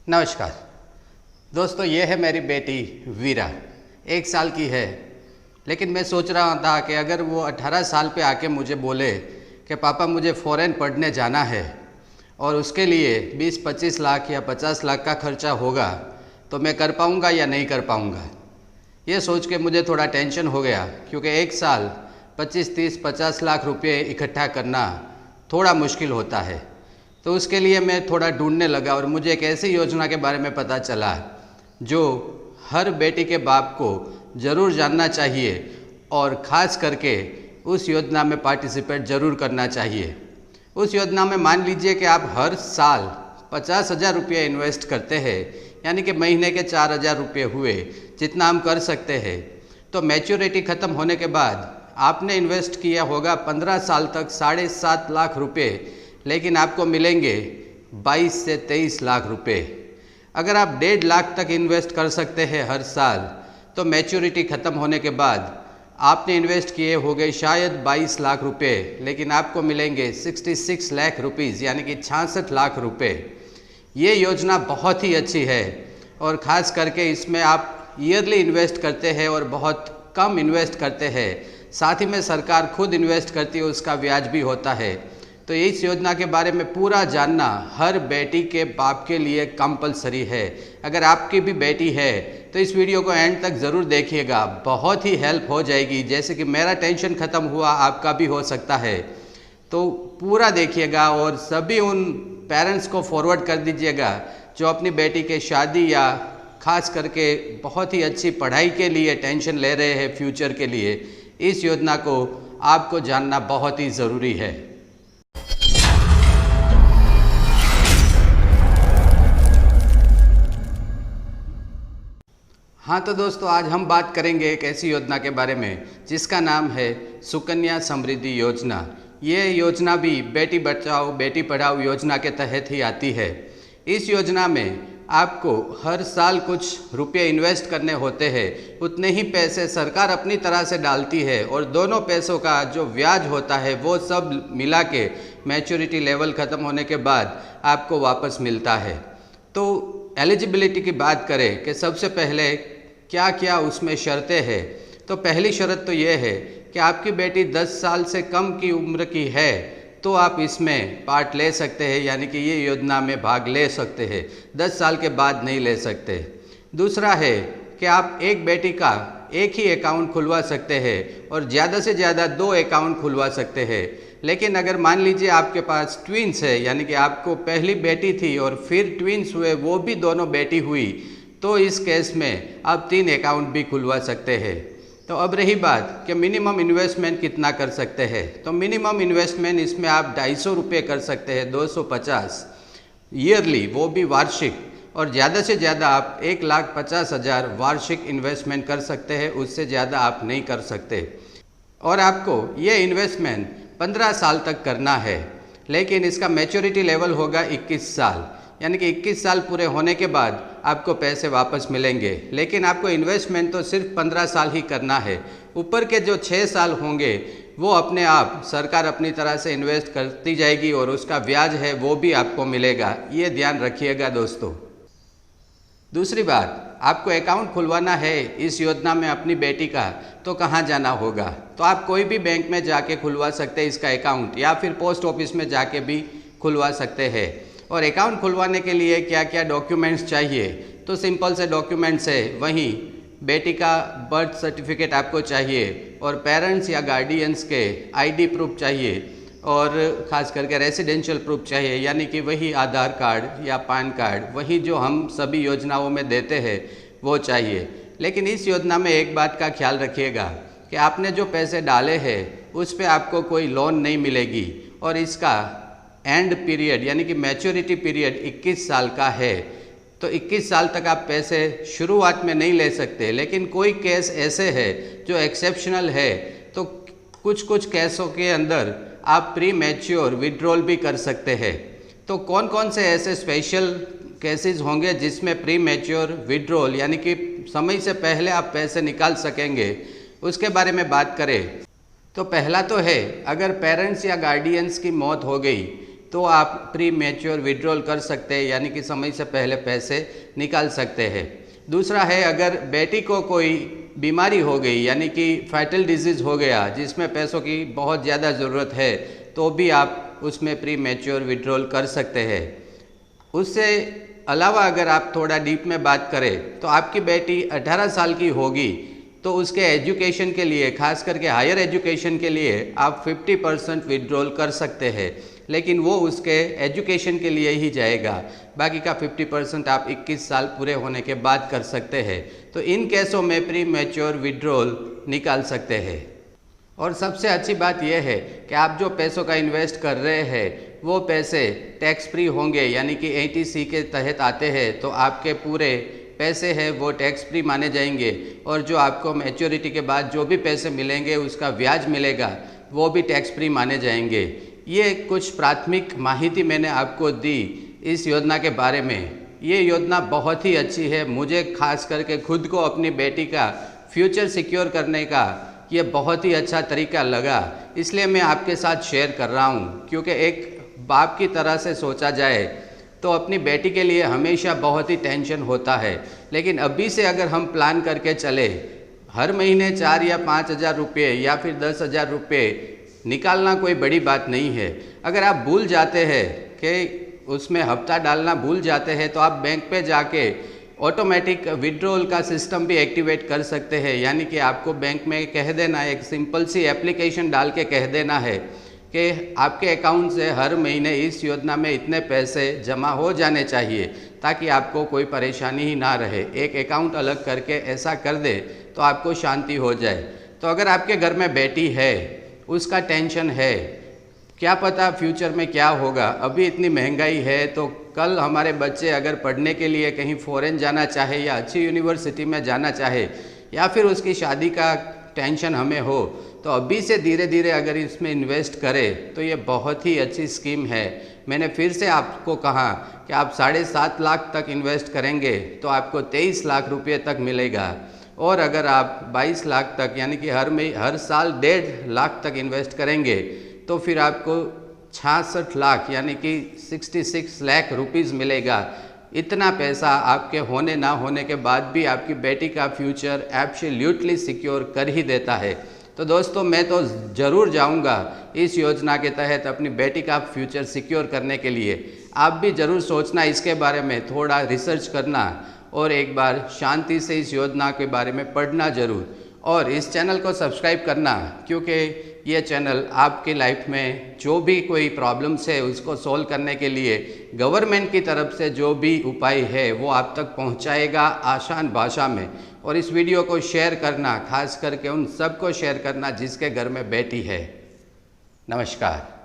नमस्कार दोस्तों, ये है मेरी बेटी वीरा। 1 साल की है, लेकिन मैं सोच रहा था कि अगर वो 18 साल पे आके मुझे बोले कि पापा मुझे फ़ॉरेन पढ़ने जाना है और उसके लिए 20-25 लाख या 50 लाख का खर्चा होगा, तो मैं कर पाऊँगा या नहीं कर पाऊँगा। ये सोच के मुझे थोड़ा टेंशन हो गया, क्योंकि 1 साल 25-30-50 लाख रुपये इकट्ठा करना थोड़ा मुश्किल होता है। तो उसके लिए मैं थोड़ा ढूंढने लगा और मुझे एक ऐसी योजना के बारे में पता चला जो हर बेटी के बाप को ज़रूर जानना चाहिए और ख़ास करके उस योजना में पार्टिसिपेट ज़रूर करना चाहिए। उस योजना में मान लीजिए कि आप हर साल 50,000 रुपये इन्वेस्ट करते हैं, यानी कि महीने के 4,000 रुपये हुए, जितना हम कर सकते हैं। तो मैच्योरिटी ख़त्म होने के बाद आपने इन्वेस्ट किया होगा 15 साल तक 7.5 लाख रुपये, लेकिन आपको मिलेंगे 22 से 23 लाख रुपए। अगर आप 1.5 लाख तक इन्वेस्ट कर सकते हैं हर साल, तो मैच्योरिटी ख़त्म होने के बाद आपने इन्वेस्ट किए हो गए शायद 22 लाख रुपए, लेकिन आपको मिलेंगे 66 लाख रुपीज़, यानी कि 66 लाख रुपए। ये योजना बहुत ही अच्छी है और ख़ास करके इसमें आप ईयरली इन्वेस्ट करते हैं और बहुत कम इन्वेस्ट करते हैं। साथ ही में सरकार खुद इन्वेस्ट करती है, उसका ब्याज भी होता है। तो इस योजना के बारे में पूरा जानना हर बेटी के बाप के लिए कंपलसरी है। अगर आपकी भी बेटी है तो इस वीडियो को एंड तक ज़रूर देखिएगा, बहुत ही हेल्प हो जाएगी। जैसे कि मेरा टेंशन ख़त्म हुआ, आपका भी हो सकता है। तो पूरा देखिएगा और सभी उन पेरेंट्स को फॉरवर्ड कर दीजिएगा जो अपनी बेटी के शादी या खास करके बहुत ही अच्छी पढ़ाई के लिए टेंशन ले रहे हैं फ्यूचर के लिए। इस योजना को आपको जानना बहुत ही ज़रूरी है। हाँ तो दोस्तों, आज हम बात करेंगे एक ऐसी योजना के बारे में जिसका नाम है सुकन्या समृद्धि योजना। ये योजना भी बेटी बचाओ बेटी पढ़ाओ योजना के तहत ही आती है। इस योजना में आपको हर साल कुछ रुपये इन्वेस्ट करने होते हैं, उतने ही पैसे सरकार अपनी तरह से डालती है और दोनों पैसों का जो ब्याज होता है वो सब मिला के मैच्योरिटी लेवल ख़त्म होने के बाद आपको वापस मिलता है। तो एलिजिबिलिटी की बात करें कि सबसे पहले क्या क्या उसमें शर्तें हैं, तो पहली शर्त तो ये है कि आपकी बेटी 10 साल से कम की उम्र की है तो आप इसमें पार्ट ले सकते हैं, यानी कि ये योजना में भाग ले सकते हैं। 10 साल के बाद नहीं ले सकते। दूसरा है कि आप एक बेटी का एक ही अकाउंट खुलवा सकते हैं और ज़्यादा से ज़्यादा 2 अकाउंट खुलवा सकते हैं। लेकिन अगर मान लीजिए आपके पास ट्विन्स है, यानी कि आपको पहली बेटी थी और फिर ट्विन्स हुए, वो भी दोनों बेटी हुई, तो इस केस में आप 3 अकाउंट भी खुलवा सकते हैं। तो अब रही बात कि मिनिमम इन्वेस्टमेंट कितना कर सकते हैं, तो मिनिमम इन्वेस्टमेंट इसमें आप 250 रुपये कर सकते हैं, 250 ईयरली, वो भी वार्षिक। और ज़्यादा से ज़्यादा आप 1,50,000 वार्षिक इन्वेस्टमेंट कर सकते हैं, उससे ज़्यादा आप नहीं कर सकते। और आपको ये इन्वेस्टमेंट 15 साल तक करना है, लेकिन इसका मैच्योरिटी लेवल होगा 21 साल, यानी कि 21 साल पूरे होने के बाद आपको पैसे वापस मिलेंगे। लेकिन आपको इन्वेस्टमेंट तो सिर्फ 15 साल ही करना है। ऊपर के जो 6 साल होंगे वो अपने आप सरकार अपनी तरह से इन्वेस्ट करती जाएगी और उसका ब्याज है वो भी आपको मिलेगा। ये ध्यान रखिएगा दोस्तों। दूसरी बात, आपको अकाउंट खुलवाना है इस योजना में अपनी बेटी का, तो कहाँ जाना होगा? तो आप कोई भी बैंक में जाके खुलवा सकते हैं इसका अकाउंट, या फिर पोस्ट ऑफिस में जाके भी खुलवा सकते हैं। और अकाउंट खुलवाने के लिए क्या क्या डॉक्यूमेंट्स चाहिए, तो सिंपल से डॉक्यूमेंट्स है, वहीं बेटी का बर्थ सर्टिफिकेट आपको चाहिए और पेरेंट्स या गार्डियंस के आईडी प्रूफ चाहिए और ख़ास करके रेजिडेंशियल प्रूफ चाहिए, यानी कि वही आधार कार्ड या पैन कार्ड, वही जो हम सभी योजनाओं में देते हैं वो चाहिए। लेकिन इस योजना में एक बात का ख्याल रखिएगा कि आपने जो पैसे डाले हैं उस पर आपको कोई लोन नहीं मिलेगी और इसका एंड पीरियड यानी कि मैच्योरिटी पीरियड 21 साल का है। तो 21 साल तक आप पैसे शुरुआत में नहीं ले सकते। लेकिन कोई केस ऐसे है जो एक्सेप्शनल है, तो कुछ कुछ केसों के अंदर आप प्री मैच्योर विड्रॉल भी कर सकते हैं। तो कौन कौन से ऐसे स्पेशल केसेस होंगे जिसमें प्री मैच्योर विड्रॉल यानी कि समय से पहले आप पैसे निकाल सकेंगे, उसके बारे में बात करें तो पहला तो है, अगर पेरेंट्स या गार्डियंस की मौत हो गई तो आप प्री मैच्योर विड्रॉल कर सकते हैं, यानी कि समय से पहले पैसे निकाल सकते हैं। दूसरा है, अगर बेटी को कोई बीमारी हो गई, यानी कि फैटल डिजीज़ हो गया जिसमें पैसों की बहुत ज़्यादा ज़रूरत है, तो भी आप उसमें प्री मैच्योर विड्रॉल कर सकते हैं। उससे अलावा अगर आप थोड़ा डीप में बात करें तो आपकी बेटी 18 साल की होगी तो उसके एजुकेशन के लिए, खास करके हायर एजुकेशन के लिए आप 50% विड्रॉल कर सकते हैं, लेकिन वो उसके एजुकेशन के लिए ही जाएगा। बाकी का 50% आप 21 साल पूरे होने के बाद कर सकते हैं। तो इन केसों में प्री मैच्योर विड्रॉल निकाल सकते हैं। और सबसे अच्छी बात यह है कि आप जो पैसों का इन्वेस्ट कर रहे हैं वो पैसे टैक्स फ्री होंगे, यानी कि 80C के तहत आते हैं, तो आपके पूरे पैसे हैं वो टैक्स फ्री माने जाएंगे। और जो आपको मैच्योरिटी के बाद जो भी पैसे मिलेंगे उसका ब्याज मिलेगा वो भी टैक्स फ्री माने जाएंगे। ये कुछ प्राथमिक माहिती मैंने आपको दी इस योजना के बारे में। ये योजना बहुत ही अच्छी है। मुझे खास करके खुद को अपनी बेटी का फ्यूचर सिक्योर करने का ये बहुत ही अच्छा तरीका लगा, इसलिए मैं आपके साथ शेयर कर रहा हूँ। क्योंकि एक बाप की तरह से सोचा जाए तो अपनी बेटी के लिए हमेशा बहुत ही टेंशन होता है, लेकिन अभी से अगर हम प्लान करके चले, हर महीने 4 या 5 हज़ार रुपये या फिर 10 हज़ार रुपये निकालना कोई बड़ी बात नहीं है। अगर आप भूल जाते हैं कि उसमें हफ्ता डालना भूल जाते हैं तो आप बैंक पे जाके ऑटोमेटिक विड्रॉल का सिस्टम भी एक्टिवेट कर सकते हैं, यानी कि आपको बैंक में कह देना, एक सिंपल सी एप्लीकेशन डाल के कह देना है कि आपके अकाउंट से हर महीने इस योजना में इतने पैसे जमा हो जाने चाहिए, ताकि आपको कोई परेशानी ही ना रहे। एक अकाउंट अलग करके ऐसा कर दे तो आपको शांति हो जाए। तो अगर आपके घर में बेटी है, उसका टेंशन है, क्या पता फ्यूचर में क्या होगा, अभी इतनी महंगाई है, तो कल हमारे बच्चे अगर पढ़ने के लिए कहीं फॉरेन जाना चाहे या अच्छी यूनिवर्सिटी में जाना चाहे, या फिर उसकी शादी का टेंशन हमें हो, तो अभी से धीरे धीरे अगर इसमें इन्वेस्ट करें तो ये बहुत ही अच्छी स्कीम है। मैंने फिर से आपको कहा कि आप 7.5 लाख तक इन्वेस्ट करेंगे तो आपको 23 लाख रुपये तक मिलेगा, और अगर आप 22 लाख तक, यानी कि हर साल 1.5 लाख तक इन्वेस्ट करेंगे तो फिर आपको 66 लाख यानी कि 66 लाख रुपीज़ मिलेगा। इतना पैसा आपके होने ना होने के बाद भी आपकी बेटी का फ्यूचर एब्सोल्युटली सिक्योर कर ही देता है। तो दोस्तों, मैं तो ज़रूर जाऊंगा इस योजना के तहत अपनी बेटी का फ्यूचर सिक्योर करने के लिए। आप भी ज़रूर सोचना इसके बारे में, थोड़ा रिसर्च करना और एक बार शांति से इस योजना के बारे में पढ़ना ज़रूर, और इस चैनल को सब्सक्राइब करना, क्योंकि ये चैनल आपकी लाइफ में जो भी कोई प्रॉब्लम्स है उसको सॉल्व करने के लिए गवर्नमेंट की तरफ से जो भी उपाय है वो आप तक पहुंचाएगा आसान भाषा में। और इस वीडियो को शेयर करना, खास करके उन सबको शेयर करना जिसके घर में बेटी है। नमस्कार।